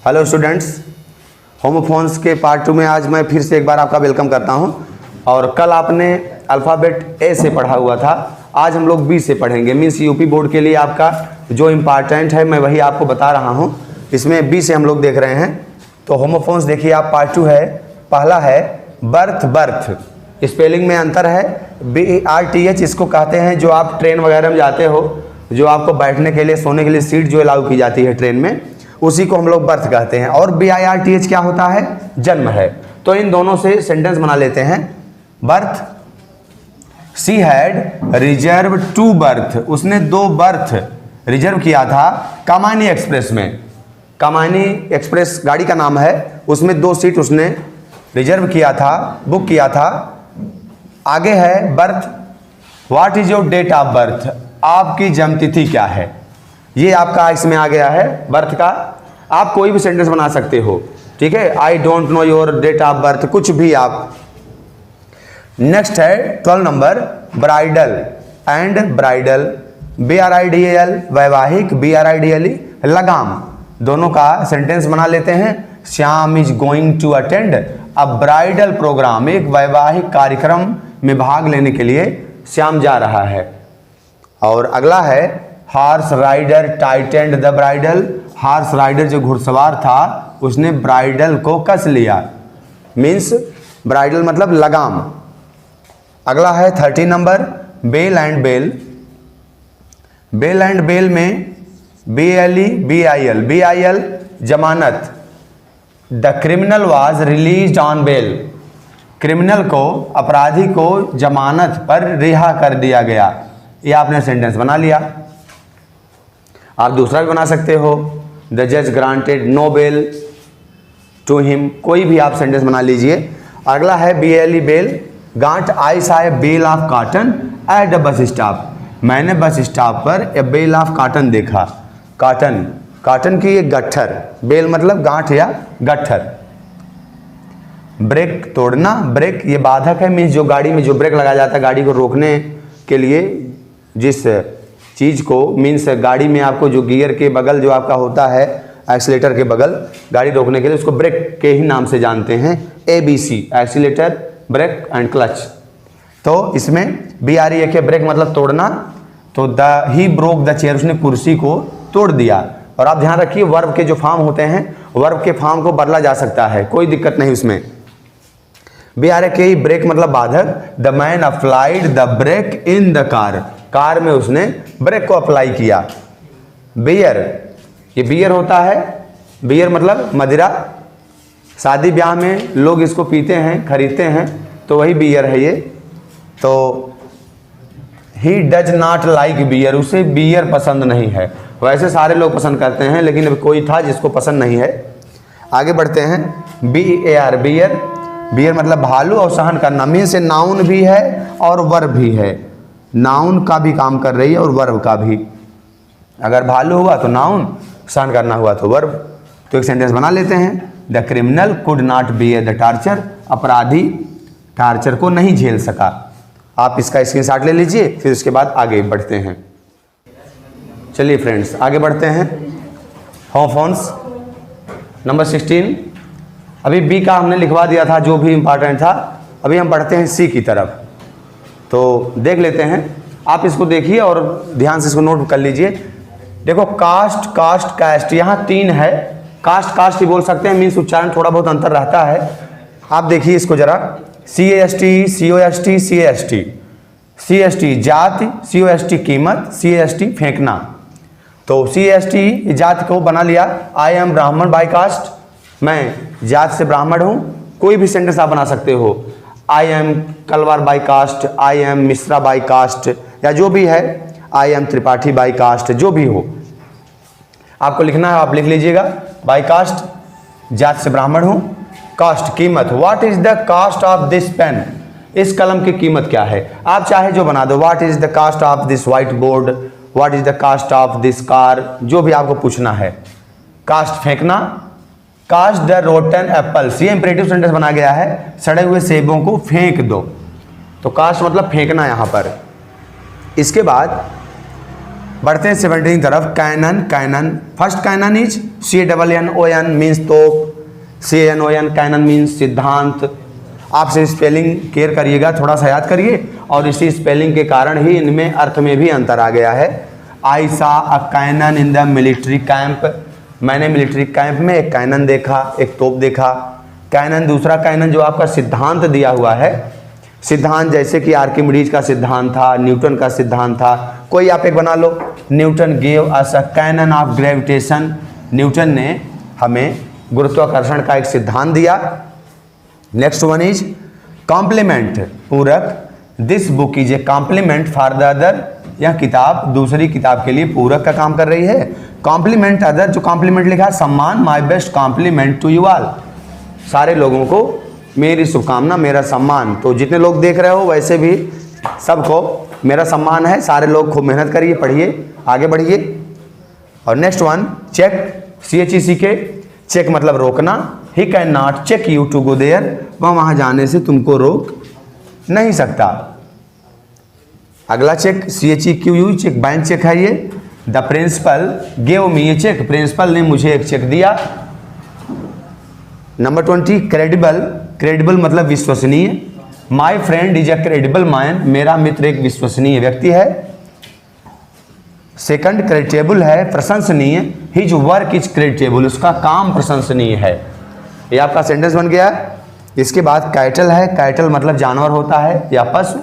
Hello students, homophones के part 2 में आज मैं फिर से एक बार आपका वेलकम करता हूं। और कल आपने अल्फ़ाबेट ए से पढ़ा हुआ था, आज हम लोग बी से पढ़ेंगे। मीन्स यूपी बोर्ड के लिए आपका जो इम्पॉर्टेंट है मैं वही आपको बता रहा हूं। इसमें बी से हम लोग देख रहे हैं। तो होमोफोन्स देखिए आप, पार्ट 2 है। पहला है बर्थ। बर्थ स्पेलिंग में अंतर है। BERTH इसको कहते हैं जो आप ट्रेन वगैरह में जाते हो, जो आपको बैठने के लिए सोने के लिए सीट जो अलाउ की जाती है ट्रेन में, उसी को हम लोग बर्थ कहते हैं। और BIRTH क्या होता है? जन्म है। तो इन दोनों से सेंटेंस बना लेते हैं। Birth, she had reserve 2 birth, उसने 2 बर्थ रिजर्व किया था कामायनी एक्सप्रेस में। कामायनी एक्सप्रेस गाड़ी का नाम है, उसमें 2 सीट उसने रिजर्व किया था, बुक किया था। आगे है birth, what is your date of birth, आपकी जन्म तिथि क्या है। ये आपका इसमें आ गया है बर्थ का। आप कोई भी सेंटेंस बना सकते हो, ठीक है। I don't know your date of birth, कुछ भी आप। नेक्स्ट है 12 number, bridal and bridle, BRIDAL वैवाहिक, BRIDLE लगाम, दोनों का सेंटेंस बना लेते हैं। Shyam is going to attend a bridal programme, एक वैवाहिक कार्यक्रम में भाग लेने के लिए श्याम जा रहा है। और अगला है horse rider tightened the bridle, horse rider जो घुड़सवार था उसने ब्राइडल को कस लिया। मीन्स ब्राइडल मतलब लगाम। अगला है 13 number, bale and bail. Bale and bail में BLE BIL जमानत। The criminal was released on bail, criminal को, अपराधी को जमानत पर रिहा कर दिया गया। ये आपने सेंटेंस बना लिया। आप दूसरा भी बना सकते हो, द जज granted no bail to him, कोई भी आप सेंटेंस बना लीजिए। अगला है BLE बेल, गांठ, I saw a bale of cotton at the bus stop, मैंने बस स्टॉप पर ए बेल ऑफ कॉटन देखा। कॉटन, कॉटन की एक गट्ठर, बेल मतलब गांठ या गट्ठर। ब्रेक तोड़ना, ब्रेक ये बाधक है। मीन्स जो गाड़ी में जो ब्रेक लगाया जाता है गाड़ी को रोकने के लिए, जिस चीज़ को, मीन्स गाड़ी में आपको जो गियर के बगल जो आपका होता है, एक्सीलेटर के बगल, गाड़ी रोकने के लिए, उसको ब्रेक के ही नाम से जानते हैं। ABC accelerator, brake and clutch. तो इसमें BREAK ब्रेक मतलब तोड़ना। तो ही ब्रोक द चेयर, उसने कुर्सी को तोड़ दिया। और आप ध्यान रखिए वर्ब के जो फॉर्म होते हैं, वर्ब के फॉर्म को बदला जा सकता है, कोई दिक्कत नहीं उसमें। BREAK ब्रेक मतलब बाधक। The man applied the brake in the car, car में उसने ब्रेक को अप्लाई किया। बियर, ये बियर होता है, बियर मतलब मदिरा। शादी ब्याह में लोग इसको पीते हैं, खरीदते हैं, तो वही बियर है ये। तो he does not like beer, उसे बियर पसंद नहीं है। वैसे सारे लोग पसंद करते हैं, लेकिन अब कोई था जिसको पसंद नहीं है। आगे बढ़ते हैं। BEAR बियर, बियर मतलब भालू और सहन करना। मीन्स से नाउन भी है और वर्ब भी है, नाउन का भी काम कर रही है और वर्ब का भी। अगर भालू हुआ तो नाउन, सहन करना हुआ तो वर्ब। तो एक सेंटेंस बना लेते हैं। The criminal could not bear the torture, अपराधी टार्चर को नहीं झेल सका। आप इसका स्क्रीनशॉट ले लीजिए, फिर उसके बाद आगे बढ़ते हैं। चलिए फ्रेंड्स आगे बढ़ते हैं। Homophones number 16। अभी बी का हमने लिखवा दिया था जो भी इंपॉर्टेंट था। अभी हम बढ़ते हैं सी की तरफ। तो देख लेते हैं, आप इसको देखिए और ध्यान से इसको नोट कर लीजिए। देखो कास्ट, कास्ट, कास्ट, यहाँ 3 है। कास्ट, कास्ट ही बोल सकते हैं, मीन्स उच्चारण थोड़ा बहुत अंतर रहता है। आप देखिए इसको जरा। CAST, COST, CAST। CST जाति, COST कीमत, CAST फेंकना। तो CAST जाति को बना लिया। आई एम ब्राह्मण बाई कास्ट, मैं जात से ब्राह्मण हूँ। कोई भी सेंटेंस आप बना सकते हो। I am Kalwar by caste, I am Mishra by caste, या जो भी है, I am Tripathi by caste, जो भी हो आपको लिखना है आप लिख लीजिएगा। बाई कास्ट, जात से ब्राह्मण हूँ। कास्ट कीमत, what is the cost of this pen, इस कलम की कीमत क्या है। आप चाहे जो बना दो, what is the cost of this white board, what is the cost of this car, जो भी आपको पूछना है। कास्ट फेंकना। कास्ट द रोटन एप्पल्स, ये इंपरेटिव सेंटेंस बना गया है, सड़े हुए सेबों को फेंक दो। तो कास्ट मतलब फेंकना यहाँ पर। इसके बाद बढ़ते हैं 17 तरफ। Cannon, cannon, first cannon is CANNON means तोप, CANON, कैनन मीन्स सिद्धांत। आपसे स्पेलिंग केयर करिएगा, थोड़ा सा याद करिए, और इसी स्पेलिंग के कारण ही इनमें अर्थ में भी अंतर आ गया है। I saw a cannon in the military camp, मैंने मिलिट्री कैंप में एक कैनन देखा, एक तोप देखा। कैनन, दूसरा कैनन जो आपका सिद्धांत दिया हुआ है, सिद्धांत जैसे कि आर्किमिडीज का सिद्धांत था, न्यूटन का सिद्धांत था, कोई आप एक बना लो। Newton gave us a canon of gravitation, Newton ने हमें गुरुत्वाकर्षण का एक सिद्धांत दिया। नेक्स्ट वन इज कॉम्प्लीमेंट, पूरक। This book is a complement for the other, यह किताब दूसरी किताब के लिए पूरक का काम कर रही है। कॉम्प्लीमेंट अदर, जो कॉम्प्लीमेंट लिखा है सम्मान, my best compliment to you all, सारे लोगों को मेरी शुभकामना, मेरा सम्मान। तो जितने लोग देख रहे हो वैसे भी सबको मेरा सम्मान है। सारे लोग खूब मेहनत करिए, पढ़िए, आगे बढ़िए। और next one check, CHECK, check मतलब रोकना। He can not check you to go there, वह वहाँ जाने से तुमको रोक नहीं सकता। अगला check CHEQU, cheque bank cheque है ये। The principal gave me a cheque, principal ने मुझे एक चेक दिया। नंबर 20 क्रेडिबल, क्रेडिबल मतलब विश्वसनीय। My friend is a credible man, मेरा मित्र एक विश्वसनीय व्यक्ति है। सेकंड क्रेडिटेबल है, प्रशंसनीय। हिज वर्क इज क्रेडिटेबल, उसका काम प्रशंसनीय है। ये आपका सेंटेंस बन गया। इसके बाद कैटल है, कैटल मतलब जानवर होता है या पशु।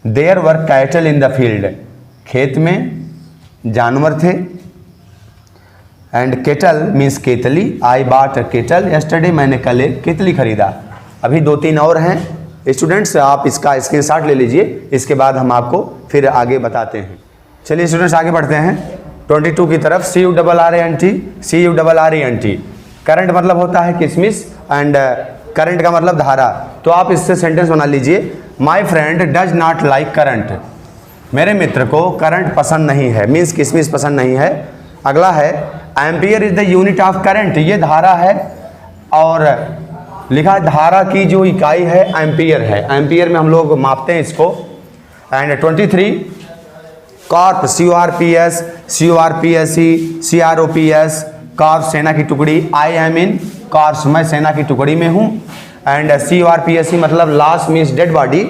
There were cattle in the field, खेत में जानवर थे। एंड केटल मीन्स केतली, आई बाट अ केटल यस्टरडे, मैंने कल एक केतली खरीदा। अभी 2-3 और हैं स्टूडेंट्स, आप इसका स्क्रीनशॉट ले लीजिए, इसके बाद हम आपको फिर आगे बताते हैं। चलिए स्टूडेंट्स आगे बढ़ते हैं 22 की तरफ। CURRENT, करंट मतलब होता है किशमिश, एंड करंट का मतलब धारा। तो आप इससे सेंटेंस बना लीजिए, my friend does not like current, मेरे मित्र को करंट पसंद नहीं है, मीन्स किशमिश पसंद नहीं है। अगला है ampere is the unit of current, ये धारा है, और लिखा है धारा की जो इकाई है एम्पियर है, एम्पियर में हम लोग मापते हैं इसको। And 23 Corp, CORPS, CORPSE, CROPS, Corp सेना की टुकड़ी। आई एम इन कॉर्प्स, मैं सेना की टुकड़ी में हूँ। एंड CORPSE मतलब लाश means dead body.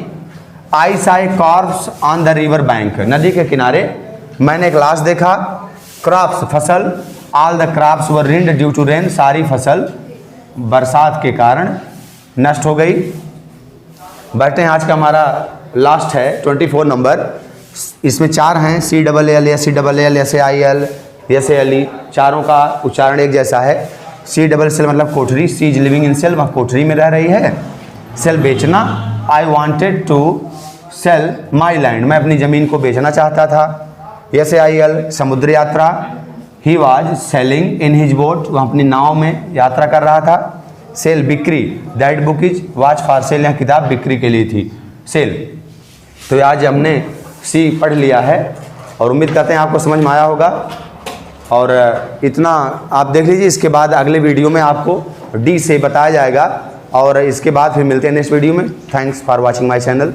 I saw a corpse on the river bank, नदी के किनारे मैंने एक लाश देखा। क्रॉप्स फसल, all the crops were ruined due to rain, सारी फसल बरसात के कारण नष्ट हो गई। बैठते हैं, आज का हमारा लास्ट है 24 नंबर। इसमें 4 हैं, CLL, SCLL, SAIL, SALE, चारों का उच्चारण एक जैसा है। CLL मतलब कोठरी, she is living in cell, वह कोठरी में रह रही है। सेल बेचना, I wanted to sell my land, मैं अपनी ज़मीन को बेचना चाहता था। SAIL समुद्र यात्रा, he was selling in his boat, वह अपनी नाव में यात्रा कर रहा था। सेल बिक्री, that book is watch for sale, यह किताब बिक्री के लिए थी। सेल, तो आज हमने C पढ़ लिया है और उम्मीद करते हैं आपको समझ में आया होगा। और इतना आप देख लीजिए, इसके बाद अगले वीडियो में आपको D से बताया जाएगा, और इसके बाद फिर मिलते हैं नेक्स्ट वीडियो में। Thanks for watching my channel.